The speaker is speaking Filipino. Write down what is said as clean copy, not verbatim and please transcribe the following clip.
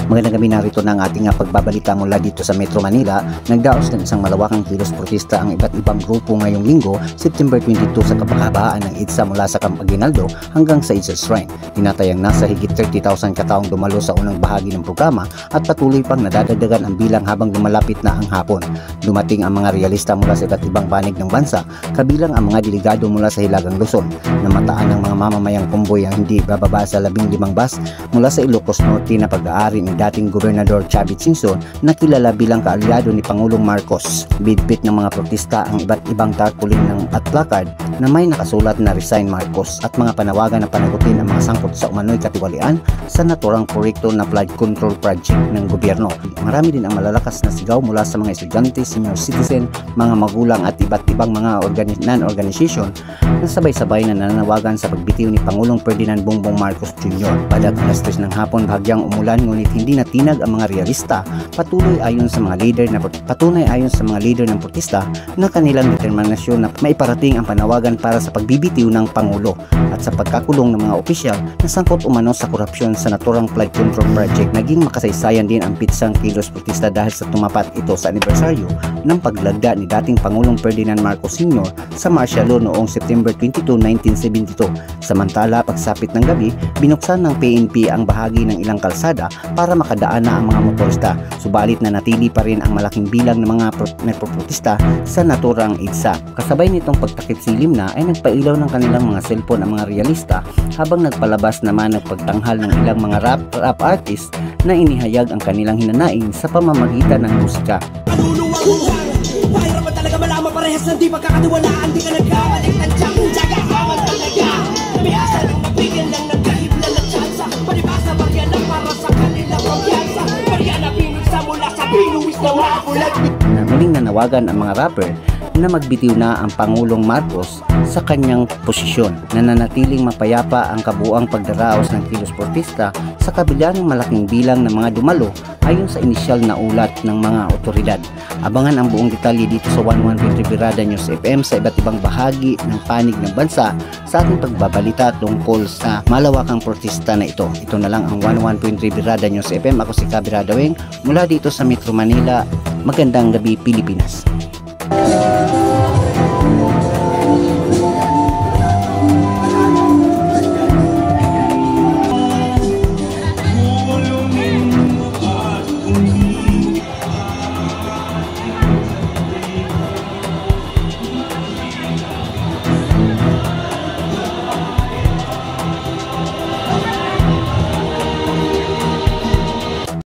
Magandang gabi, narito na ang ating pagbabalita mula dito sa Metro Manila. Nagdaos ng isang malawakang kilos protesta ang iba't ibang grupo ngayong linggo, September 22 sa kapahabaan ng EDSA mula sa Camp Aguinaldo hanggang sa EDSA Shrine. Tinatayang nasa higit 30,000 kataong dumalo sa unang bahagi ng programa at patuloy pang nadadagdagan ang bilang habang lumalapit na ang hapon. Dumating ang mga realista mula sa iba't ibang panig ng bansa, kabilang ang mga delegado mula sa Hilagang Luzon. Namataan ng mga mamamayang kumboy ang hindi bababa sa 15 bus mula sa Ilocos Norte na pag-aari ni dating Gobernador Chavit Singson na kilala bilang kaalyado ni Pangulong Marcos. Bitbit ng mga protesta ang iba't ibang tarpaulin at placard na may nakasulat na Resign Marcos at mga panawagan na panagutin ang mga sangkot sa umano'y katiwalian sa naturang proyekto na flood control project ng gobyerno. Marami din ang malalakas na sigaw mula sa mga estudyante, senior citizen, mga magulang at iba't ibang mga non-organization na sabay-sabay na nananawagan sa pagbitiw ni Pangulong Ferdinand Bongbong Marcos Jr. Padag alas 3 ng hapon bahagyang umulan ngunit hindi natinag ang mga realista. Patunay ayon sa mga leader ng protesta na kanilang determinasyon na maiparating ang panawagan para sa pagbibitiw ng Pangulo at sa pagkakulong ng mga opisyal na sangkot umano sa korupsyon sa naturang flood control project. Naging makasaysayan din ang pitsang kilos protesta dahil sa tumapat ito sa anibersaryo ng paglagda ni dating Pangulong Ferdinand Marcos Sr. sa martial law noong September 22, 1972. Samantala, pagsapit ng gabi, binuksan ng PNP ang bahagi ng ilang kalsada para makadaan na ang mga motorista. Subalit na natili pa rin ang malaking bilang ng mga nagpoprotesta sa naturang EDSA. Kasabay nitong pagtakip silim na ay nagpailaw ng kanilang mga cellphone ang mga realista habang nagpalabas naman ng pagtanghal ng ilang mga rap artist na inihayag ang kanilang hinanaing sa pamamagitan ng musika. Mahirap talaga malaman parehas na di magkakatiwalaan. Di ka nagkabalik ng tiyang tsagahaman talaga. Biyasa ng mapigil lang nagkahibla na tsansa. Palibasa barya na para sa kanilang pagyansa. Barya na pinunsa mula sa pinuwis na mabulag. Muling nanawagan ang mga rapper na magbitiw na ang Pangulong Marcos sa kanyang posisyon. Nananatiling mapayapa ang kabuuang pagdaraos ng kilos protesta sa kabila ng malaking bilang ng mga dumalo ayon sa inisyal na ulat ng mga otoridad. Abangan ang buong detalye dito sa 11.3 Birada News FM sa iba't ibang bahagi ng panig ng bansa sa ating pagbabalita tungkol sa malawakang protesta na ito. Ito na lang ang 11.3 Birada News FM. Ako si Kabirada Weng mula dito sa Metro Manila. Magandang gabi, Pilipinas.